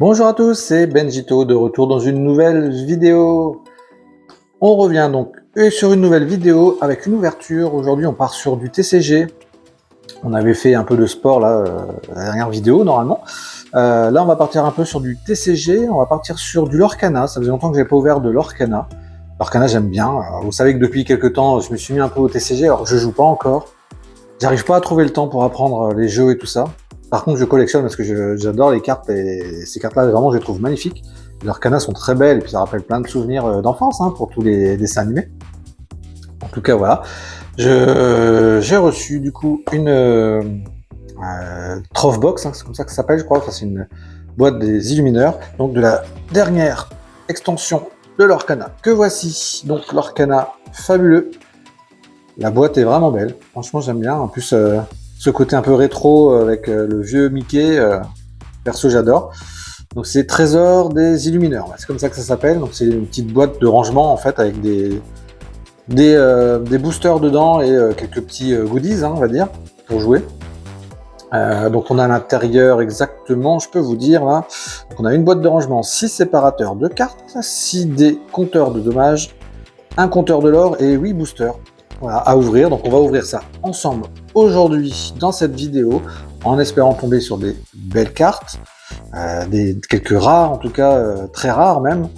Bonjour à tous, c'est Benjito de retour dans une nouvelle vidéo. On revient donc sur une nouvelle vidéo avec une ouverture. Aujourd'hui on part sur du TCG. On avait fait un peu de sport là, la dernière vidéo normalement. Là on va partir un peu sur du TCG, on va partir sur du Lorcana. Ça faisait longtemps que j'ai pas ouvert de Lorcana. Lorcana j'aime bien. Vous savez que depuis quelques temps je me suis mis un peu au TCG, alors je joue pas encore. J'arrive pas à trouver le temps pour apprendre les jeux et tout ça. Par contre, je collectionne parce que j'adore les cartes et ces cartes-là, vraiment, je les trouve magnifiques. Leurs canas sont très belles et puis ça rappelle plein de souvenirs d'enfance pour tous les dessins animés. En tout cas, voilà. J'ai reçu du coup une Troph Box, c'est comme ça que ça s'appelle, je crois. Enfin, c'est une boîte des Illumineurs, donc de la dernière extension de Lorcana que voici. Donc Lorcana fabuleux. La boîte est vraiment belle. Franchement, j'aime bien. En plus, ce côté un peu rétro avec le vieux Mickey, perso j'adore. Donc c'est Trésor des Illumineurs, c'est comme ça que ça s'appelle. Donc c'est une petite boîte de rangement en fait avec des boosters dedans et quelques petits goodies, on va dire, pour jouer. Donc on a à l'intérieur exactement, je peux vous dire là, donc on a une boîte de rangement, 6 séparateurs de cartes, 6 dés compteurs de dommages, un compteur de l'or et 8 boosters. Voilà, à ouvrir. Donc on va ouvrir ça ensemble aujourd'hui dans cette vidéo, en espérant tomber sur des belles cartes, quelques rares en tout cas, très rares même.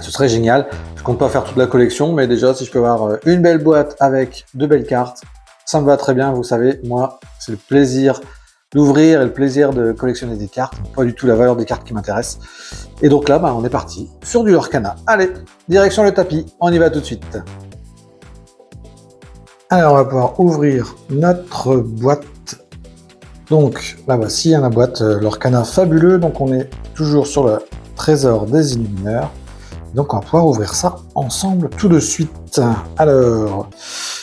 Ce serait génial. Je compte pas faire toute la collection, mais déjà si je peux avoir une belle boîte avec de belles cartes, ça me va très bien. Vous savez, moi c'est le plaisir d'ouvrir et le plaisir de collectionner des cartes, pas du tout la valeur des cartes qui m'intéresse. Et donc là, on est parti sur du Lorcana. Allez, direction le tapis, on y va tout de suite. Alors on va pouvoir ouvrir notre boîte. Donc là voici la boîte Lorcana fabuleux. Donc on est toujours sur le Trésor des Illumineurs. Donc on va pouvoir ouvrir ça ensemble tout de suite. Alors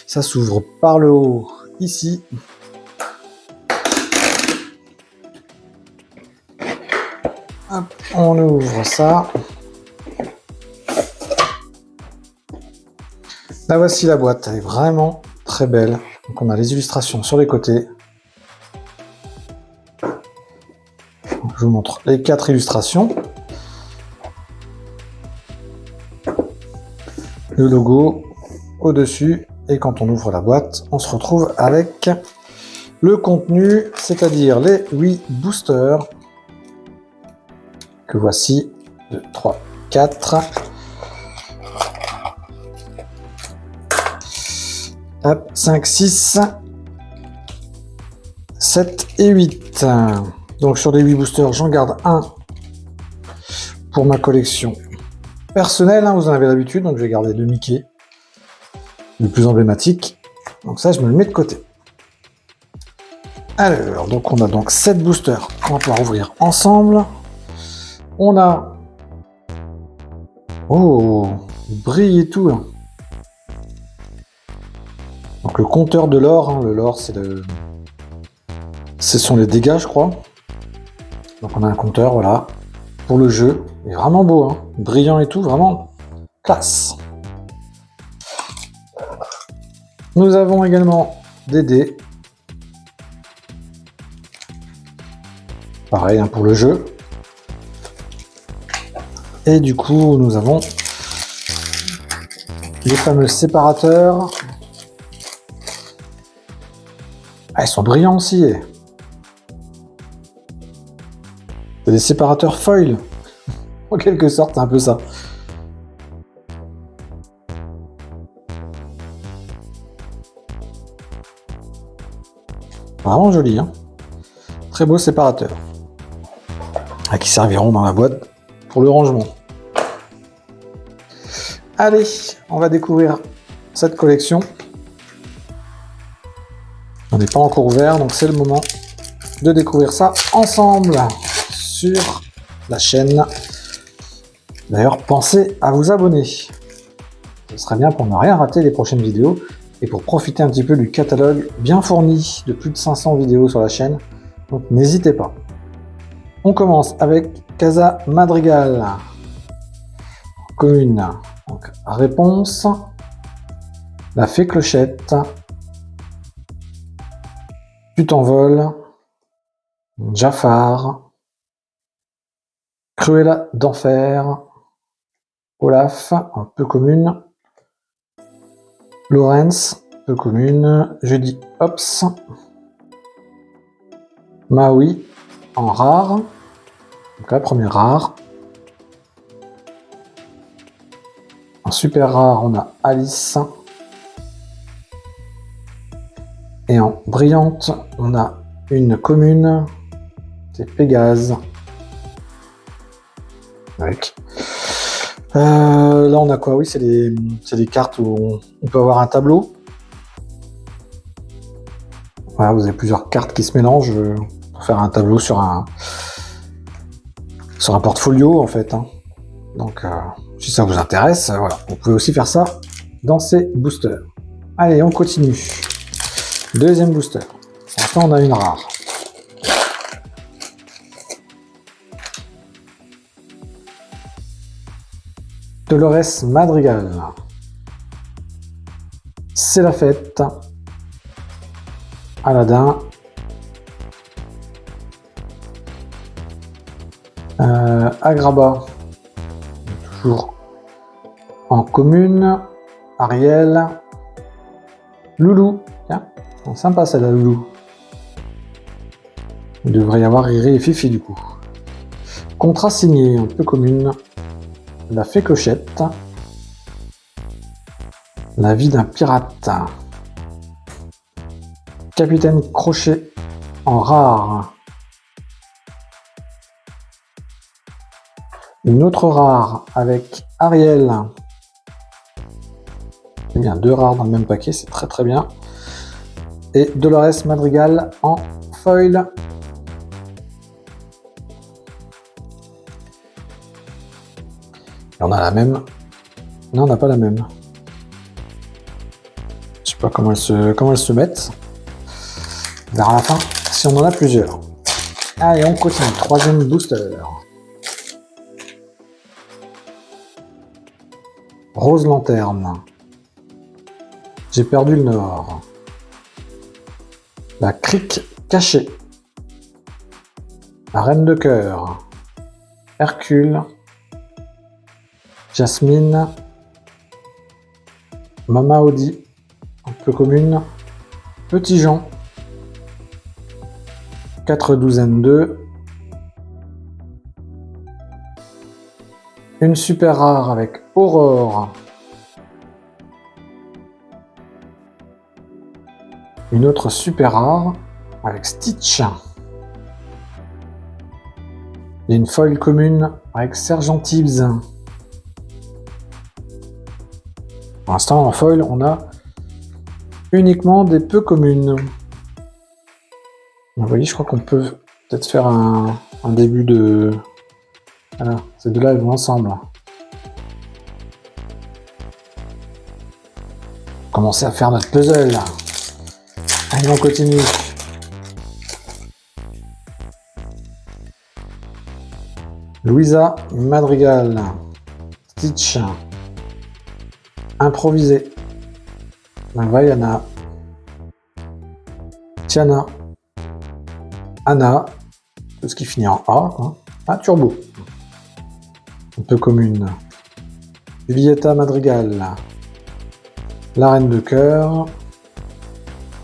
ça s'ouvre par le haut ici. Hop, on ouvre ça. Là voici la boîte, elle est vraiment très belle. Donc on a les illustrations sur les côtés. Donc, je vous montre les 4 illustrations. Le logo au-dessus. Et quand on ouvre la boîte, on se retrouve avec le contenu, c'est-à-dire les 8 boosters. Que voici. 2, 3, 4. Hop, 5, 6, 7 et 8. Donc sur les 8 boosters, j'en garde un pour ma collection personnelle. Vous en avez l'habitude, donc je vais garder le Mickey, le plus emblématique. Donc ça, je me le mets de côté. Alors, donc on a donc 7 boosters qu'on va pouvoir ouvrir ensemble. On a... Oh, il brille et tout. Donc le compteur de l'or, le l'or c'est le... Ce sont les dégâts je crois. Donc on a un compteur, voilà, pour le jeu. Il est vraiment beau, brillant et tout, vraiment classe. Nous avons également des dés. Pareil pour le jeu. Et du coup nous avons les fameux séparateurs. Ah, ils sont brillants aussi. C'est des séparateurs foil. En quelque sorte, c'est un peu ça. Vraiment joli. Très beau séparateur. Qui serviront dans la boîte pour le rangement. Allez, on va découvrir cette collection. On n'est pas encore ouvert, donc c'est le moment de découvrir ça ensemble sur la chaîne. D'ailleurs, pensez à vous abonner. Ce serait bien pour ne rien rater des prochaines vidéos et pour profiter un petit peu du catalogue bien fourni de plus de 500 vidéos sur la chaîne. Donc n'hésitez pas. On commence avec Casa Madrigal. Commune. Donc, réponse. La fée Clochette. Tu t'envoles. Jafar. Cruella d'enfer. Olaf, en peu commune. Lorenz, peu commune. Jeudi Ops. Maui, en rare. Donc la première rare. En super rare, on a Alice. Et en brillante, on a une commune. C'est Pégase. Avec. Là, on a quoi? Oui, c'est des cartes où on peut avoir un tableau. Voilà, vous avez plusieurs cartes qui se mélangent pour faire un tableau sur un portfolio, en fait. Hein. Donc, si ça vous intéresse, voilà. Vous pouvez aussi faire ça dans ces boosters. Allez, on continue. Deuxième booster. Pour l'instant, on a une rare. Dolores Madrigal. C'est la fête. Aladdin. Agrabah. Toujours en commune. Ariel. Loulou. Tiens, sympa celle-là, Loulou. Il devrait y avoir Riri et Fifi du coup. Contrat signé, un peu commune. La fée Clochette. La vie d'un pirate. Capitaine Crochet en rare. Une autre rare avec Ariel. C'est bien, deux rares dans le même paquet, c'est très très bien. Et Dolores Madrigal en foil. Et on a la même. Non, on n'a pas la même. Je sais pas comment elles se mettent. On verra à la fin si on en a plusieurs. Allez, on continue. Troisième booster. Rose Lanterne. J'ai perdu le nord. La crique cachée. La reine de cœur. Hercule. Jasmine. Mama Audi. Un peu commune. Petit Jean. 4 douzaines 2. Une super rare avec Aurore. Une autre super rare avec Stitch. Et une foil commune avec Sergent Tibbs. Pour l'instant, en foil, on a uniquement des peu communes. Vous voyez, je crois qu'on peut peut-être faire un début de... Voilà, ces deux-là, elles vont ensemble. Commencer à faire notre puzzle. Allez, on continue. Louisa Madrigal. Stitch. Improvisé. Vaiana. Tiana. Anna. Tout ce qui finit en A. Quoi. Ah, Turbo. Un peu commune. Julieta Madrigal. La reine de cœur.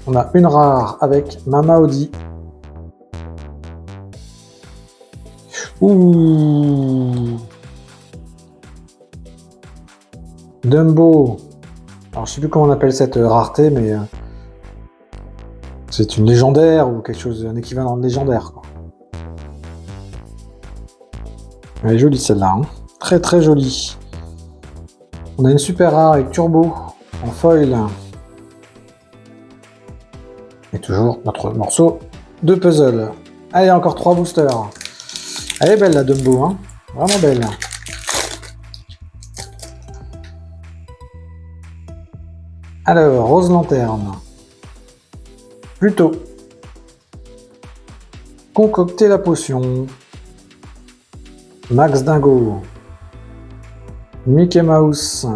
On a une rare avec Mama Audi. Ouh. Dumbo. Alors je sais plus comment on appelle cette rareté, mais c'est une légendaire ou quelque chose, un équivalent de légendaire. Quoi. Elle est jolie celle-là. Hein. Très très jolie. On a une super rare avec Turbo en foil. Et toujours notre morceau de puzzle. Allez, encore 3 boosters. Elle est belle la Dumbo, hein. Vraiment belle. Alors, Rose Lanterne. Plutôt. Concocter la potion. Max Dingo. Mickey Mouse.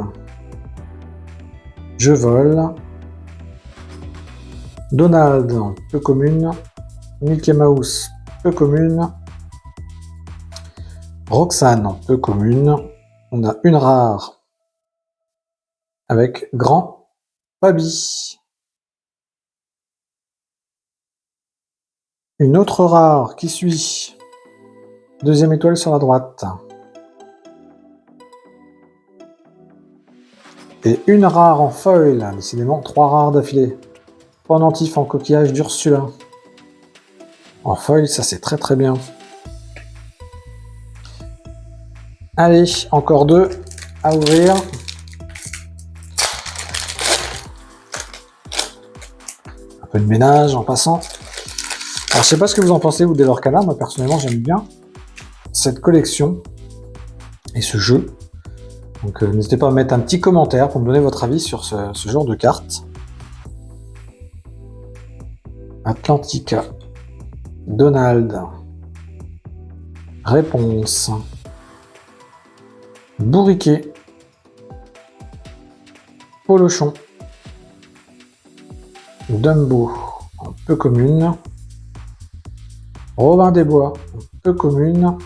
Je vole. Donald, peu commune. Mickey Mouse, peu commune. Roxane, peu commune. On a une rare avec Grand Pabi. Une autre rare qui suit. Deuxième étoile sur la droite. Et une rare en foil, décidément 3 rares d'affilée. Pendentif en coquillage d'Ursula. En foil, ça c'est très très bien. Allez, encore 2 à ouvrir. Un peu de ménage en passant. Alors je sais pas ce que vous en pensez vous des Lorcana, moi personnellement j'aime bien cette collection et ce jeu. Donc n'hésitez pas à mettre un petit commentaire pour me donner votre avis sur ce genre de cartes. Atlantica. Donald. Réponse. Bourriquet. Polochon. Dumbo. Un peu commune. Robin des Bois. Peu commune.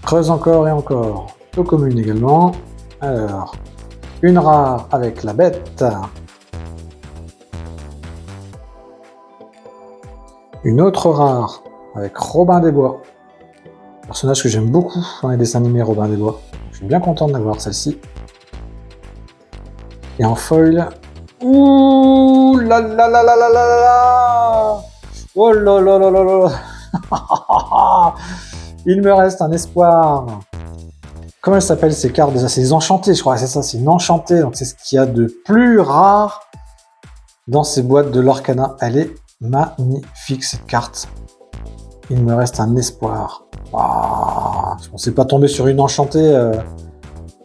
Creuse encore et encore. Peu commune également. Alors, une rare avec la bête. Une autre rare avec Robin des Bois. Personnage que j'aime beaucoup dans les dessins animés Robin des Bois. Je suis bien content d'avoir celle-ci. Et en foil. Ouh là là là là là là là. Oh là là là là là. Il me reste un espoir. Comment elles s'appellent ces cartes déjà? C'est des enchantées, je crois. C'est ça, c'est une enchantée. Donc c'est ce qu'il y a de plus rare dans ces boîtes de Lorcana. Elle est magnifique cette carte. Il me reste un espoir. Oh, je pensais pas tomber sur une enchantée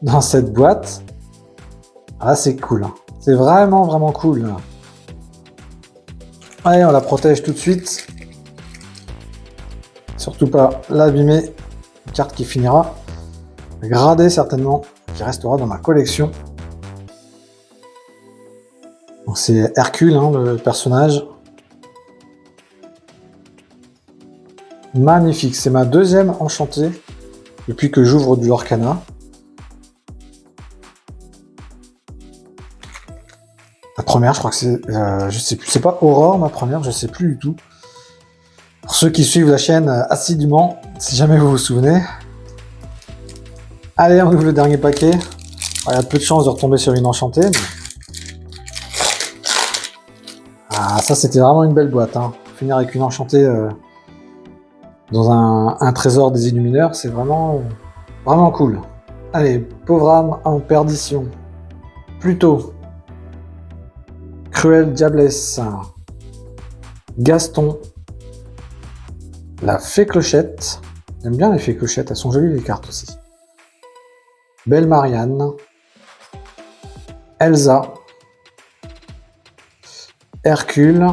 dans cette boîte. Ah, c'est cool. C'est vraiment vraiment cool. Allez, on la protège tout de suite. Surtout pas l'abîmer. Une carte qui finira gradée certainement, qui restera dans ma collection. Donc c'est Hercule, hein, le personnage. Magnifique, c'est ma deuxième enchantée depuis que j'ouvre du Lorcana. La première, je crois que c'est, je sais plus, c'est pas Aurore ma première, je sais plus du tout. Pour ceux qui suivent la chaîne assidûment, si jamais vous vous souvenez. Allez, on ouvre le dernier paquet. Il y a peu de chances de retomber sur une enchantée. Mais... ah, ça c'était vraiment une belle boîte. Hein. Finir avec une enchantée dans un trésor des Illumineurs, c'est vraiment, vraiment cool. Allez, pauvre âme en perdition. Plutôt. Cruelle Diablesse. Gaston. La Fée Clochette. J'aime bien les Fées Clochettes, elles sont jolies les cartes aussi. Belle Marianne. Elsa. Hercule.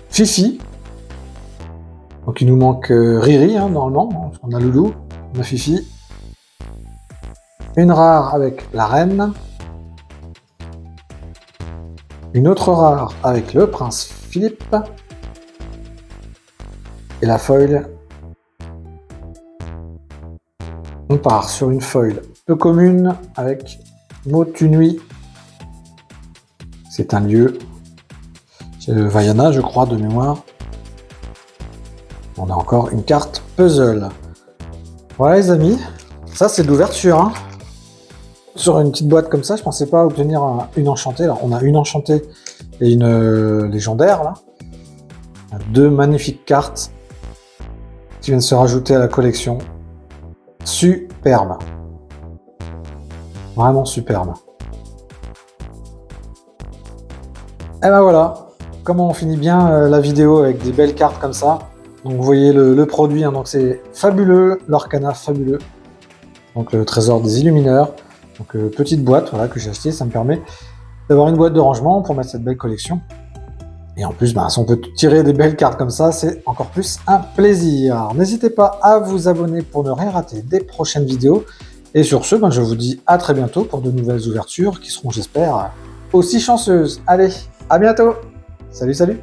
Fifi. Donc il nous manque Riri, hein, normalement. On a Loulou, on a Fifi. Une rare avec la reine. Une autre rare avec le prince Philippe. Et la foil. On part sur une foil peu commune avec Motunui. C'est un lieu. C'est le Vaiana, je crois, de mémoire. On a encore une carte puzzle. Voilà les amis, ça c'est de l'ouverture. Hein. Sur une petite boîte comme ça, je pensais pas obtenir une enchantée. Alors, on a une enchantée et une légendaire là. Deux magnifiques cartes qui viennent se rajouter à la collection. Superbe. Vraiment superbe. Et ben voilà, comment on finit bien la vidéo avec des belles cartes comme ça. Donc vous voyez le produit, hein, donc c'est fabuleux, Lorcana fabuleux. Donc le trésor des Illumineurs. Donc petite boîte voilà, que j'ai acheté, ça me permet d'avoir une boîte de rangement pour mettre cette belle collection. Et en plus, si on peut tirer des belles cartes comme ça, c'est encore plus un plaisir. N'hésitez pas à vous abonner pour ne rien rater des prochaines vidéos. Et sur ce, je vous dis à très bientôt pour de nouvelles ouvertures qui seront, j'espère, aussi chanceuses. Allez, à bientôt. Salut, salut.